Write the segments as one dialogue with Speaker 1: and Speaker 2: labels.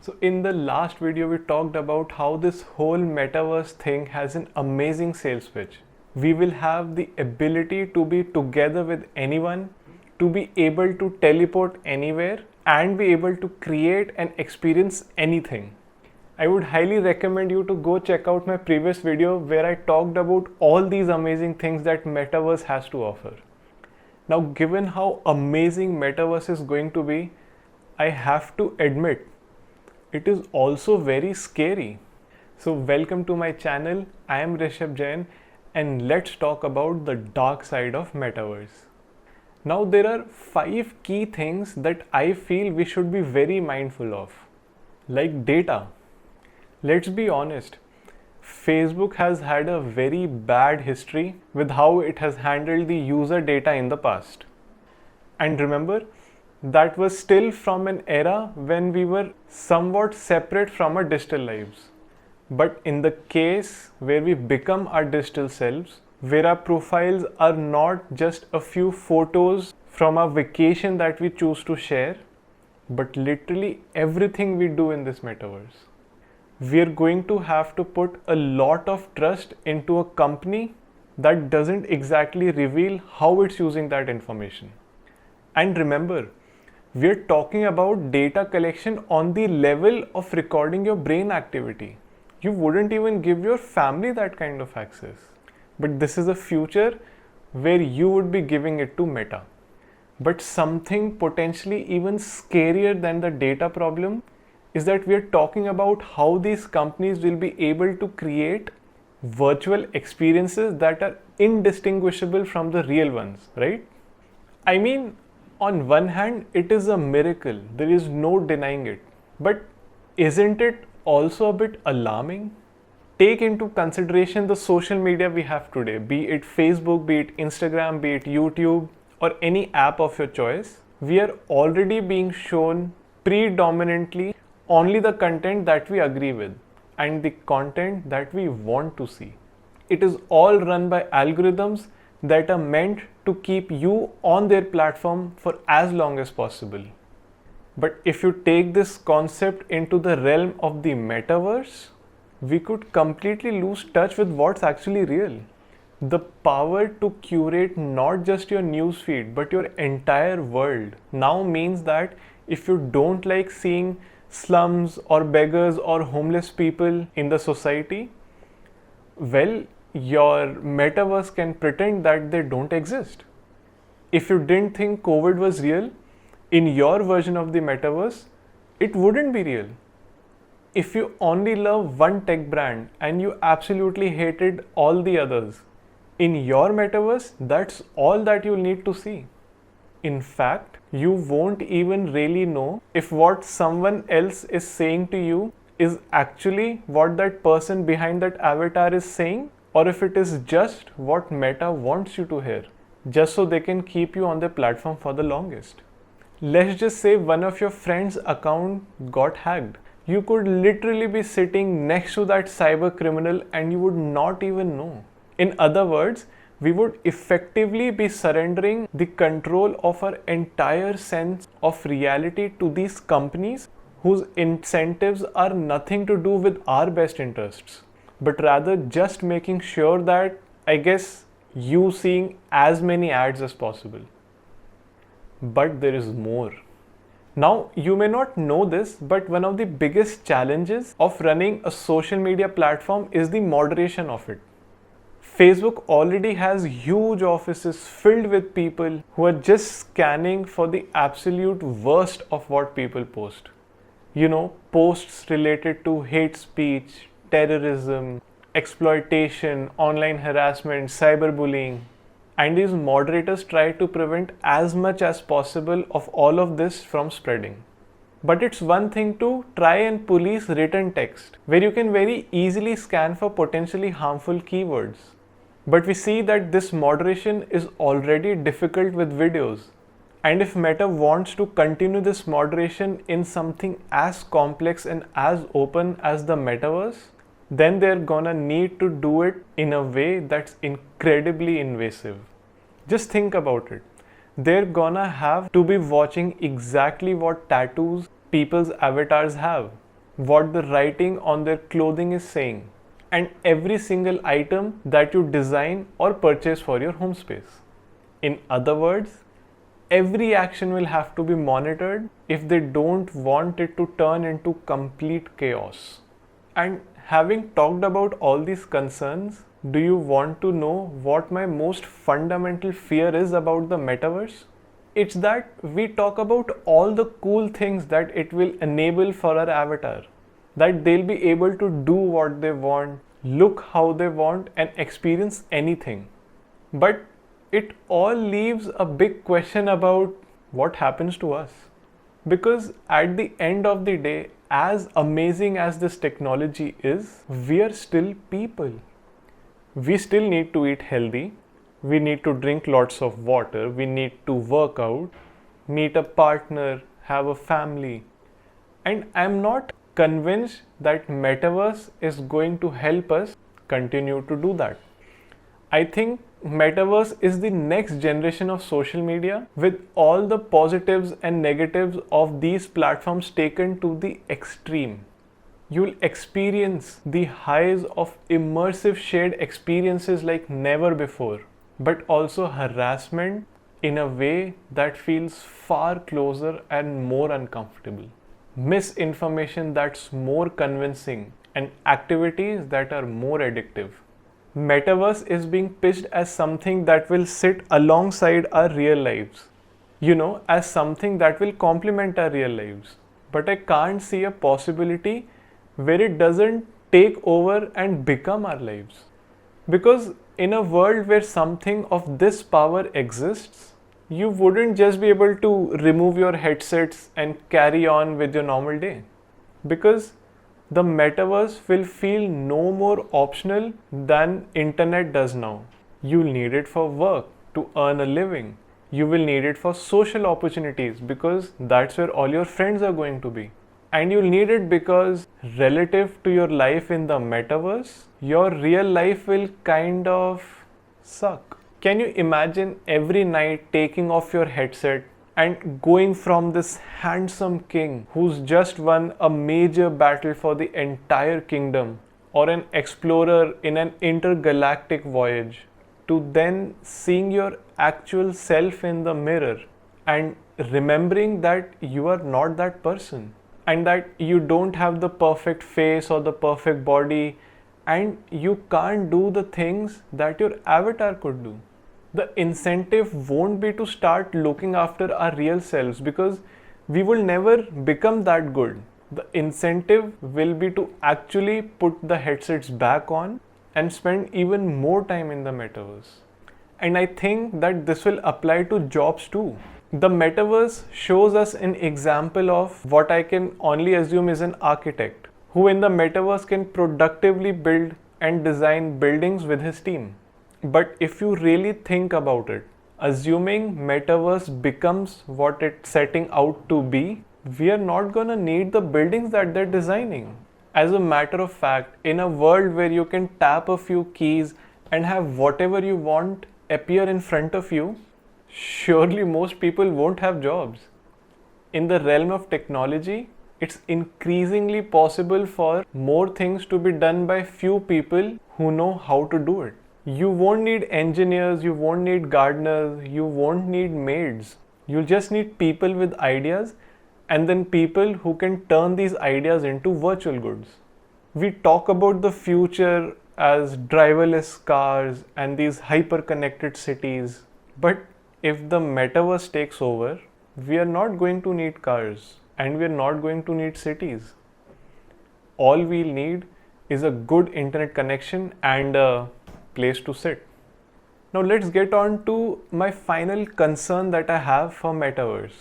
Speaker 1: So in the last video, we talked about how this whole metaverse thing has an amazing sales pitch. We will have the ability to be together with anyone, to be able to teleport anywhere, and be able to create and experience anything. I would highly recommend you to go check out my previous video where I talked about all these amazing things that Metaverse has to offer. Now, given how amazing Metaverse is going to be, I have to admit, it is also very scary. So welcome to my channel. I am Rishabh Jain and let's talk about the dark side of Metaverse. Now there are 5 key things that I feel we should be very mindful of. Like data. Let's be honest, Facebook has had a very bad history with how it has handled the user data in the past. And remember, that was still from an era when we were somewhat separate from our digital lives. But in the case where we become our digital selves, where our profiles are not just a few photos from a vacation that we choose to share, but literally everything we do in this metaverse, we are going to have to put a lot of trust into a company that doesn't exactly reveal how it's using that information. And remember, we're talking about data collection on the level of recording your brain activity. You wouldn't even give your family that kind of access. But this is a future where you would be giving it to Meta. But something potentially even scarier than the data problem is that we are talking about how these companies will be able to create virtual experiences that are indistinguishable from the real ones, right? I mean, on one hand, it is a miracle. There is no denying it. But isn't it also a bit alarming? Take into consideration the social media we have today, be it Facebook, be it Instagram, be it YouTube, or any app of your choice. We are already being shown predominantly only the content that we agree with and the content that we want to see. It is all run by algorithms that are meant to keep you on their platform for as long as possible. But if you take this concept into the realm of the metaverse, we could completely lose touch with what's actually real. The power to curate not just your newsfeed but your entire world now means that if you don't like seeing slums or beggars or homeless people in the society, well, your metaverse can pretend that they don't exist. If you didn't think COVID was real, in your version of the metaverse, it wouldn't be real. If you only love one tech brand and you absolutely hated all the others, in your metaverse, that's all that you'll need to see. In fact, you won't even really know if what someone else is saying to you is actually what that person behind that avatar is saying, or if it is just what Meta wants you to hear, just so they can keep you on their platform for the longest. Let's just say one of your friend's account got hacked. You could literally be sitting next to that cyber criminal and you would not even know. In other words, we would effectively be surrendering the control of our entire sense of reality to these companies whose incentives are nothing to do with our best interests, but rather just making sure that, I guess, you seeing as many ads as possible. But there is more. Now, you may not know this, but one of the biggest challenges of running a social media platform is the moderation of it. Facebook already has huge offices filled with people who are just scanning for the absolute worst of what people post. You know, posts related to hate speech, terrorism, exploitation, online harassment, cyberbullying. And these moderators try to prevent as much as possible of all of this from spreading. But it's one thing to try and police written text, where you can very easily scan for potentially harmful keywords. But we see that this moderation is already difficult with videos. And if Meta wants to continue this moderation in something as complex and as open as the metaverse, then they're gonna need to do it in a way that's incredibly invasive. Just think about it. They're gonna have to be watching exactly what tattoos people's avatars have. what the writing on their clothing is saying, and every single item that you design or purchase for your home space. In other words, every action will have to be monitored if they don't want it to turn into complete chaos. And having talked about all these concerns, do you want to know what my most fundamental fear is about the metaverse? It's that we talk about all the cool things that it will enable for our avatar, that they'll be able to do what they want, look how they want, and experience anything. But it all leaves a big question about what happens to us. Because at the end of the day, as amazing as this technology is, we are still people. We still need to eat healthy. We need to drink lots of water. We need to work out, meet a partner, have a family. And I'm not convinced that Metaverse is going to help us continue to do that. I think Metaverse is the next generation of social media with all the positives and negatives of these platforms taken to the extreme. You'll experience the highs of immersive shared experiences like never before, but also harassment in a way that feels far closer and more uncomfortable. Misinformation that's more convincing, and activities that are more addictive. Metaverse is being pitched as something that will sit alongside our real lives. As something that will complement our real lives. But I can't see a possibility where it doesn't take over and become our lives. Because in a world where something of this power exists, you wouldn't just be able to remove your headsets and carry on with your normal day. Because the metaverse will feel no more optional than internet does now. You'll need it for work, to earn a living. You will need it for social opportunities because that's where all your friends are going to be. And you'll need it because relative to your life in the metaverse, your real life will kind of suck. Can you imagine every night taking off your headset and going from this handsome king who's just won a major battle for the entire kingdom, or an explorer in an intergalactic voyage, to then seeing your actual self in the mirror and remembering that you are not that person, and that you don't have the perfect face or the perfect body, and you can't do the things that your avatar could do. The incentive won't be to start looking after our real selves because we will never become that good. The incentive will be to actually put the headsets back on and spend even more time in the metaverse. And I think that this will apply to jobs too. The metaverse shows us an example of what I can only assume is an architect who in the metaverse can productively build and design buildings with his team. But if you really think about it, assuming metaverse becomes what it's setting out to be, we are not gonna need the buildings that they're designing. As a matter of fact, in a world where you can tap a few keys and have whatever you want appear in front of you, surely most people won't have jobs. In the realm of technology, it's increasingly possible for more things to be done by few people who know how to do it. You won't need engineers, you won't need gardeners, you won't need maids. You'll just need people with ideas, and then people who can turn these ideas into virtual goods. We talk about the future as driverless cars and these hyper-connected cities. But if the metaverse takes over, we are not going to need cars and we are not going to need cities. All we'll need is a good internet connection and a place to sit. Now let's get on to my final concern that I have for metaverse.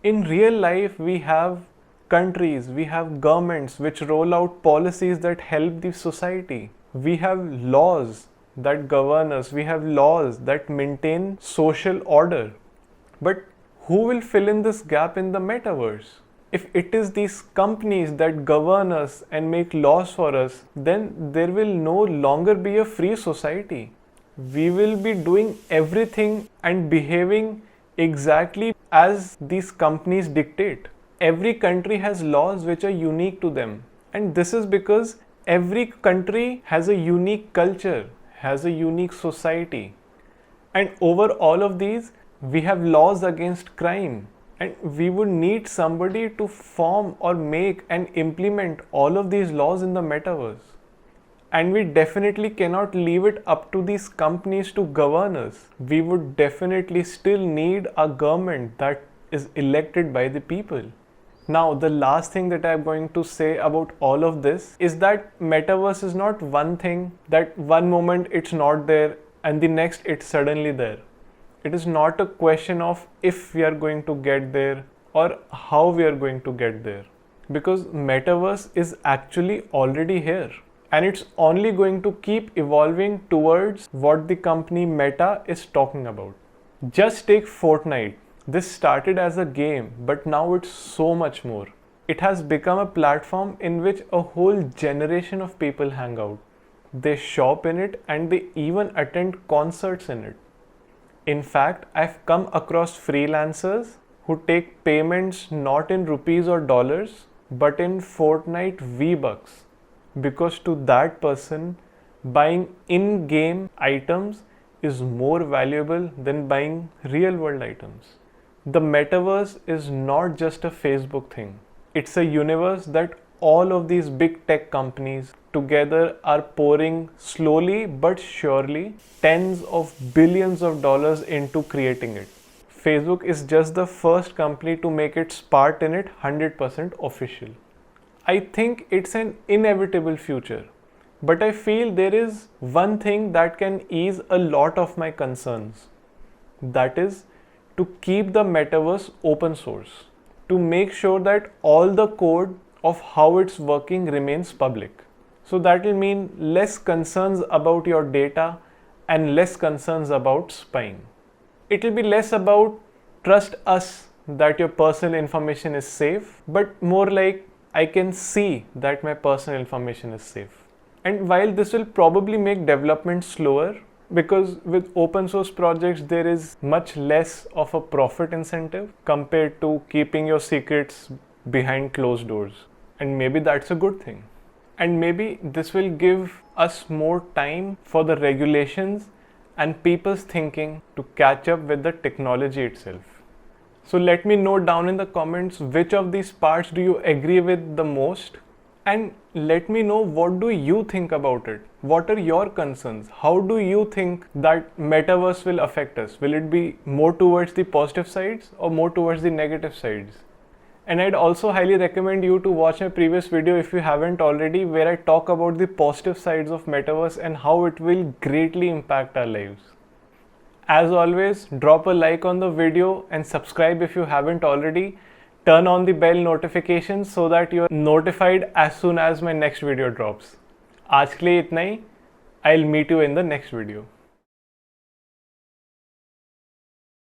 Speaker 1: In real life, we have countries, we have governments which roll out policies that help the society. We have laws that govern us, we have laws that maintain social order. But who will fill in this gap in the metaverse? If it is these companies that govern us and make laws for us, then there will no longer be a free society. We will be doing everything and behaving exactly as these companies dictate. every country has laws which are unique to them. And this is because every country has a unique culture, has a unique society. And over all of these, we have laws against crime. And we would need somebody to form or make and implement all of these laws in the metaverse. And we definitely cannot leave it up to these companies to govern us. We would definitely still need a government that is elected by the people. Now, the last thing that I'm going to say about all of this is that metaverse is not one thing that one moment it's not there and the next it's suddenly there. It is not a question of if we are going to get there or how we are going to get there, because metaverse is actually already here and it's only going to keep evolving towards what the company Meta is talking about. Just take Fortnite. This started as a game, but now it's so much more. It has become a platform in which a whole generation of people hang out. They shop in it and they even attend concerts in it. In fact, I've come across freelancers who take payments not in rupees or dollars, but in Fortnite V-Bucks. Because to that person, buying in-game items is more valuable than buying real-world items. The metaverse is not just a Facebook thing. It's a universe that all of these big tech companies together are pouring slowly but surely tens of billions of dollars into creating it. Facebook is just the first company to make its part in it 100% official. I think it's an inevitable future, but I feel there is one thing that can ease a lot of my concerns. That is to keep the metaverse open source, to make sure that all the code of how it's working remains public. So that will mean less concerns about your data and less concerns about spying. It will be less about trust us that your personal information is safe, but more like I can see that my personal information is safe. And while this will probably make development slower, because with open source projects there is much less of a profit incentive compared to keeping your secrets behind closed doors. And maybe that's a good thing. And maybe this will give us more time for the regulations and people's thinking to catch up with the technology itself. So let me know down in the comments which of these parts do you agree with the most, and let me know what do you think about it. What are your concerns? How do you think that metaverse will affect us? Will it be more towards the positive sides or more towards the negative sides? And I'd also highly recommend you to watch my previous video if you haven't already, where I talk about the positive sides of metaverse and how it will greatly impact our lives. As always, drop a like on the video and subscribe if you haven't already. Turn on the bell notifications so that you're notified as soon as my next video drops. आज के लिए इतना ही. I'll meet you in the next video.